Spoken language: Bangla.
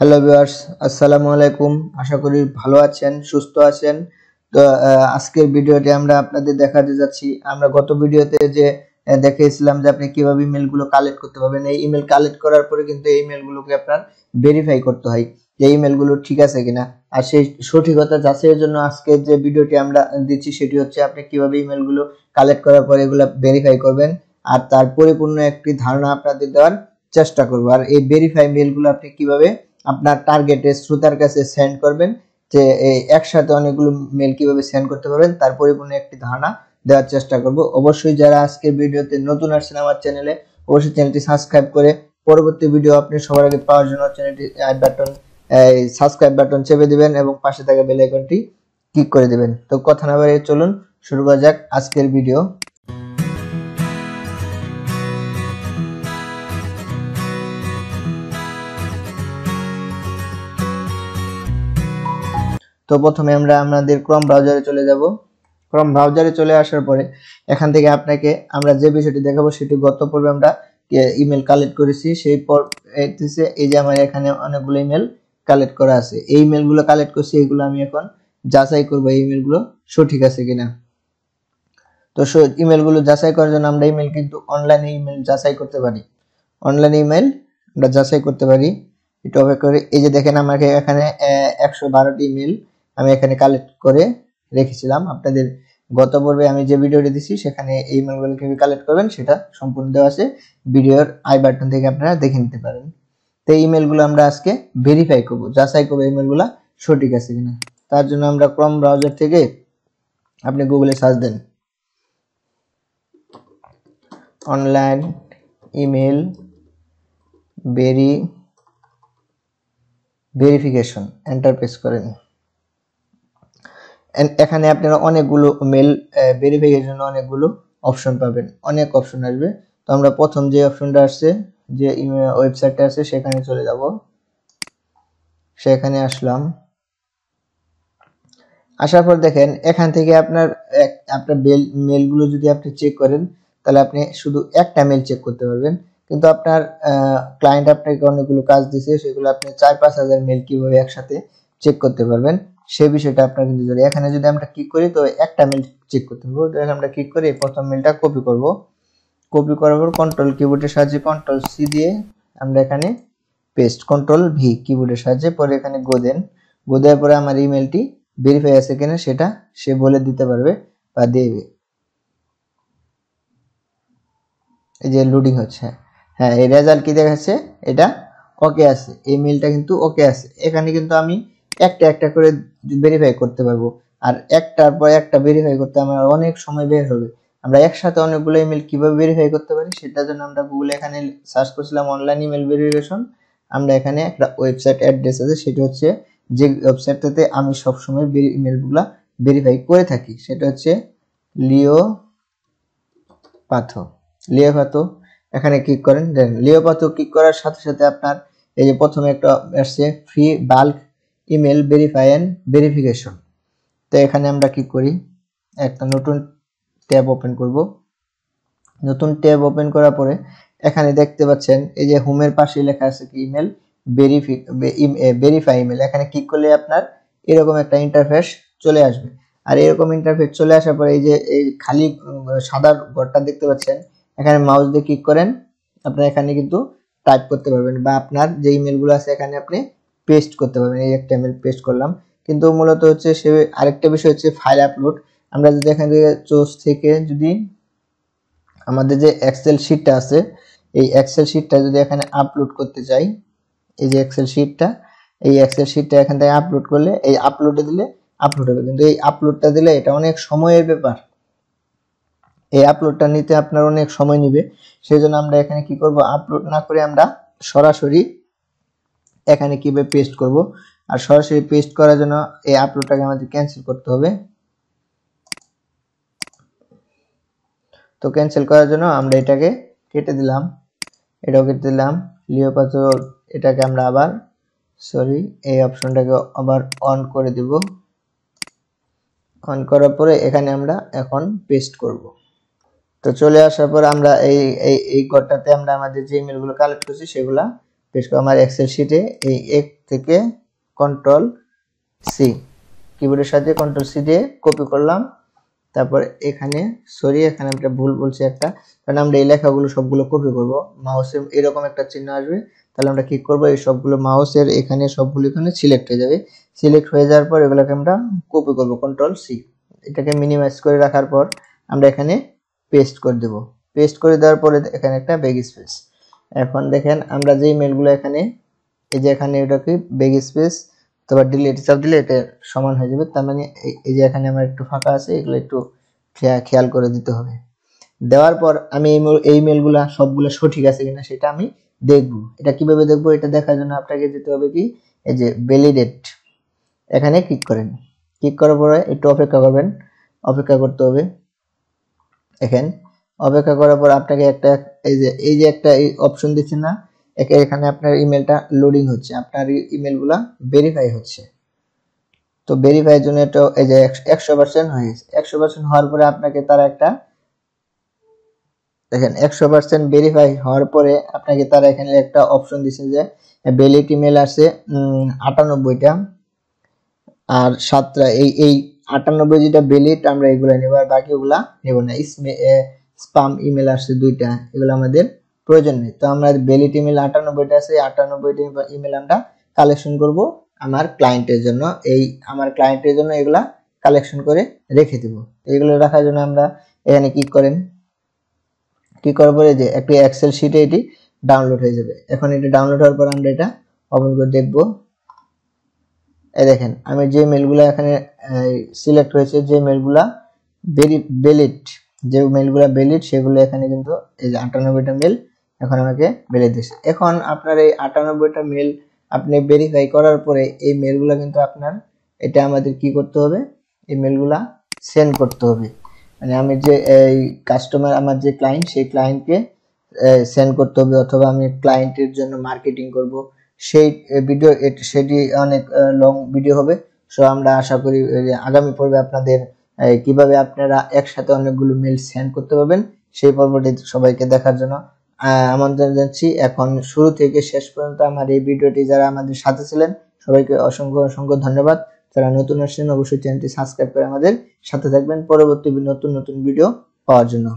হ্যালো ভিউয়ার্স, আসসালামু আলাইকুম। আশা করি ভালো আছেন, সুস্থ আছেন। তো আজকের ভিডিওতে আমরা আপনাদের দেখাতে যাচ্ছি, আমরা গত ভিডিওতে যে দেখিয়েছিলাম যে আপনি কিভাবে ইমেলগুলো কালেক্ট করতে পারবেন। এই ইমেল কালেক্ট করার পরে কিন্তু এই ইমেলগুলোকে আপনার ভেরিফাই করতে হয় যে ইমেলগুলো ঠিক আছে কিনা। আর সেই সঠিকতা যাচাইয়ের জন্য আজকে যে ভিডিওটি আমরা দিচ্ছি সেটি হচ্ছে আপনি কিভাবে ইমেলগুলো কালেক্ট করার পরে এগুলো ভেরিফাই করবেন, আর তার পরিপূর্ণ একটি ধারণা আপনাদের দেওয়ার চেষ্টা করব। আর এই ভেরিফাই মেলগুলো আপনি কিভাবে আপনার টার্গেটে শ্রোতার কাছে সেন্ড করবেন, যে একসাথে অনেকগুলো মেল কিভাবে সেন্ড করতে পারবেন তার পরিপূর্ণ একটি ধারণা দেওয়ার চেষ্টা করব। অবশ্যই যারা আজকের ভিডিওতে নতুন আসছেন আমার চ্যানেলে, অবশ্যই চ্যানেলটি সাবস্ক্রাইব করে পরবর্তী ভিডিও আপনি সবার আগে পাওয়ার জন্য চ্যানেলটি সাবস্ক্রাইব বাটন চেপে দিবেন এবং পাশে থাকা বেল আইকনটি ক্লিক করে দিবেন। তো কথা না বাড়িয়ে চলুন শুরু করা যাক আজকের ভিডিও। তো প্রথমে আমরা আমাদের ক্রোম ব্রাউজারে চলে যাব। ক্রোম ব্রাউজারে চলে আসার পরে এখান থেকে আপনাকে আমরা যে বিষয়টি দেখাবো সেটি গত পর্বে আমরা ইমেল কালেক্ট করেছি। সেই পর এই যে আমার এখানে অনেকগুলো ইমেল কালেক্ট করা আছে, এই ইমেলগুলো কালেক্ট করছি, এইগুলো আমি এখন যাচাই করব এই ইমেলগুলো সঠিক আছে কিনা। তো ইমেলগুলো যাচাই করার জন্য আমরা ইমেল কিন্তু অনলাইনে ইমেল যাচাই করতে পারি, অনলাইনে ইমেল আমরা যাচাই করতে পারি। একটু অপেক্ষা করে, এই যে দেখেন আমাকে এখানে 112টি ইমেল আমি এখানে কালেক্ট করে রেখেছিলাম। আপনাদের গত পর্বে আমি যে ভিডিওটি দিছি সেখানে এই ইমেলগুলো কিভাবে কালেক্ট করবেন সেটা সম্পূর্ণ দেওয়া আছে, ভিডিওর আই বাটন থেকে আপনারা দেখে নিতে পারেন। তো এই ইমেলগুলো আমরা আজকে ভেরিফাই করব, যাচাই করব ইমেলগুলো সঠিক আছে কিনা। তার জন্য আমরা ক্রোম ব্রাউজার থেকে আপনি গুগলে সার্চ দেন online email verification, enter press করেন। এখানে আপনারা অনেকগুলো মেল ভেরিফাইয়ের জন্য অনেকগুলো অপশন পাবেন, অনেক অপশন আসবে। তো আমরা প্রথম যে অপশনটা আসছে, যে ওয়েবসাইটটা আছে সেখানে চলে যাব। সেখানে আসলাম, আসার পর দেখেন এখান থেকে আপনার মেলগুলো যদি আপনি চেক করেন তাহলে আপনি শুধু একটা মেল চেক করতে পারবেন, কিন্তু আপনার ক্লায়েন্ট আপনাকে অনেকগুলো কাজ দিয়েছে, সেগুলো আপনি 4-5 হাজার মেল কিভাবে একসাথে চেক করতে পারবেন সেই বিষয়টা আপনার কিন্তু জরুরি। এখানে যদি আমরা ক্লিক করি তো একটা মেল চেক করতে পারবো। তো আমরা ক্লিক করে প্রথম মেলটা কপি করব। কপি করার পর কন্ট্রোল কিবোর্ডের সাহায্যে কন্ট্রোল সি দিয়ে আমরা এখানে পেস্ট, কন্ট্রোল ভি কিবোর্ডের সাহায্যে, পরে এখানে গো দেন। গো দেওয়ার পরে আমার ইমেলটি ভেরিফাই আছে কিনা সেটা সে বলে দিতে পারবে বা দেবে। এই যে লোডিং হচ্ছে, হ্যাঁ এই রেজাল্ট কি দেখাচ্ছে, এটা ওকে আছে, এই মেলটা কিন্তু ওকে আছে। এখানে কিন্তু আমি একটা একটা করে ভেরিফাই করতে পারবো, আর একটার পর একটা ভেরিফাই করতে আমার অনেক সময় বের হবে। আমরা একসাথে অনেকগুলো ইমেল কিভাবে ভেরিফাই করতে পারি সেটার জন্য আমরা গুগলে এখানে সার্চ করছিলাম অনলাইন ইমেল ভেরিফিকেশন। আমরা এখানে একটা ওয়েবসাইট অ্যাড্রেস আছে, সেটা হচ্ছে যে ওয়েবসাইটটাতে আমি সবসময় ইমেলগুলা ভেরিফাই করে থাকি, সেটা হচ্ছে লিওপাথো। এখানে ক্লিক করেন, দেন লিওপাথো ক্লিক করার সাথে সাথে আপনার এই যে প্রথমে একটা আসছে ফ্রি বাল্ক ইমেল ভেরিফিকেশন। তো এখানে আমরা ক্লিক করি, একটা নতুন ট্যাব ওপেন করব। নতুন ট্যাব ওপেন করার পরে এখানে দেখতে পাচ্ছেন এই যে হোমের পাশে লেখা আছে কি ইমেল ভেরিফাই ইমেল। এখানে ক্লিক করলে আপনার এরকম একটা ইন্টারফেস চলে আসবে। আর এরকম ইন্টারফেস চলে আসার পরে এই যে এই খালি সাদা ঘরটা দেখতে পাচ্ছেন, এখানে মাউস দিয়ে ক্লিক করেন, আপনারা এখানে কিন্তু টাইপ করতে পারবেন বা আপনার যে ইমেলগুলো আছে এখানে আপনি পেস্ট করতে পারবেন। এই একটা ইমেল পেস্ট করলাম, কিন্তু মূলত হচ্ছে সে আরেকটা বিষয় হচ্ছে ফাইল আপলোড। আমরা যদি এখান থেকে চোজ থেকে যদি আমাদের যে এক্সেল শিটটা আছে, এই এক্সেল শিটটা যদি এখানে আপলোড করতে চাই, এই যে এক্সেল শিটটা, এই এক্সেল শিটটা এখান থেকে আপলোড করলে এই আপলোডে দিলে আপলোড হবে, কিন্তু এই আপলোডটা দিলে এটা অনেক সময়ের ব্যাপার, এই আপলোডটা নিতে আপনার অনেক সময় নেবে। সেই জন্য আমরা এখানে কি করব, আপলোড না করে আমরা সরাসরি এখানে কিভাবে পেস্ট করব। আর সরাসরি পেস্ট করার জন্য এই আপলোডটাকে আমাদের ক্যান্সেল করতে হবে। তো ক্যান্সেল করার জন্য আমরা এটাকে কেটে দিলাম, এটাও কেটে দিলাম। লিওপাথো এটাকে আমরা আবার এই অপশনটাকে আবার অন করে দিব। অন করার পরে এখানে আমরা এখন পেস্ট করব। তো চলে আসার পর আমরা এই ঘরটাতে আমরা আমাদের যে ইমেলগুলো কালেক্ট করছি সেগুলা পেস্ট করব। আমার এক্সেল শিটে এই থেকে কন্ট্রোল সি, কিবোর্ডের সাথে কন্ট্রোল সি দিয়ে কপি করলাম। তারপর এখানে সরি এখানে আমরা ভুল বলছি একটা, কারণ আমরা এই লেখাগুলো সবগুলো কপি করব। মাউসের এরকম একটা চিহ্ন আসবে, তাহলে আমরা কি করব, এই সবগুলো মাউসের এখানে সবগুলো এখানে সিলেক্ট হয়ে যাবে। সিলেক্ট হয়ে যাওয়ার পর এগুলোকে আমরা কপি করব কন্ট্রোল সি। এটাকে মিনিমাইজ করে রাখার পর আমরা এখানে পেস্ট করে দেব। পেস্ট করে দেওয়ার পরে এখানে একটা ব্যাক স্পেস। এখন দেখেন আমরা যে মেলগুলো এখানে এই যে এখানে এটাকে ব্যাক স্পেস তারপর ডিলিট চাপ দিলে এটা সমান হয়ে যাবে। তার মানে এই যে এখানে আমার একটু ফাঁকা আছে, এগুলো একটু খেয়াল করে দিতে হবে। দেওয়ার পর আমি এই মেলগুলা সবগুলো সঠিক আছে কিনা সেটা আমি দেখব। এটা কিভাবে দেখব, এটা দেখার জন্য আপনাকে যেতে হবে কি, এই যে ভ্যালিডেট এখানে ক্লিক করেন। ক্লিক করার পরে একটু অপেক্ষা করবেন, অপেক্ষা করতে হবে। এখানে অপেক্ষা করার পর আপনাকে একটা এই যে একটা অপশন দিচ্ছে না, এখানে আপনার ইমেলটা লোডিং হচ্ছে, আপনার ইমেলগুলা ভেরিফাই হচ্ছে। তো ভেরিফাইয়ের জন্য এটা এই যে 100% হয়ে গেছে। 100% হওয়ার পরে আপনাকে তারা একটা দেখেন 100% ভেরিফাই হওয়ার পরে আপনাকে তারা এখানে একটা অপশন দিচ্ছে যে ভ্যালিড ইমেল আছে 98টা আর 7টা। এই 98 যেটা ভ্যালিড আমরা এগুলা নেব, আর বাকিগুলা নেব না। স্প্যাম ইমেল আসছে 2টা, এগুলো আমাদের প্রয়োজন নেই। তো আমরা ভ্যালিড ইমেল 98টা আছে, 98টা ইমেল আমরা কালেকশন করব আমার ক্লায়েন্টের জন্য। আমার ক্লায়েন্টের জন্য এগুলা কালেকশন করে রেখে দেব। এগুলো রাখার জন্য আমরা এখানে ক্লিক করেন। ক্লিক করার পরে যে একটা এক্সেল শিটে এটি ডাউনলোড হয়ে যাবে। এখন এটা ডাউনলোড হওয়ার পর আমরা এটা ওপেন করে দেখব। এই দেখেন আমি যে মেলগুলো এখানে সিলেক্ট হয়েছে, যে মেলগুলা ভ্যালিড, যে মেলগুলা ভ্যালিড সেগুলো এখানে কিন্তু এই যে 98টা মেল এখন আমাকে ভ্যালিড দিচ্ছে। এখন আপনার এই 98টা মেল আপনি ভেরিফাই করার পরে এই মেলগুলা কিন্তু আপনার এটা আমাদের কি করতে হবে, এই মেলগুলা সেন্ড করতে হবে। মানে আমি যে এই কাস্টমার আমার যে ক্লায়েন্ট সেই ক্লায়েন্টকে সেন্ড করতে হবে, অথবা আমি ক্লায়েন্টের জন্য মার্কেটিং করব সেই ভিডিও, সেটি অনেক লং ভিডিও হবে। সো আমরা আশা করি আগামী পর্বে আপনাদের কিভাবে আপনারা একসাথে অনেকগুলো মেল সেন্ড করতে পারবেন সেই পর্বটি সবাইকে দেখার জন্য আমন্ত্রণ জানাচ্ছি। এখন শুরু থেকে শেষ পর্যন্ত আমার এই ভিডিওটি যারা আমাদের সাথে ছিলেন সবাইকে অসংখ্য অসংখ্য ধন্যবাদ। যারা নতুন আসছেন অবশ্যই চ্যানেলটি সাবস্ক্রাইব করে আমাদের সাথে থাকবেন পরবর্তী নতুন নতুন ভিডিও পাওয়ার জন্য।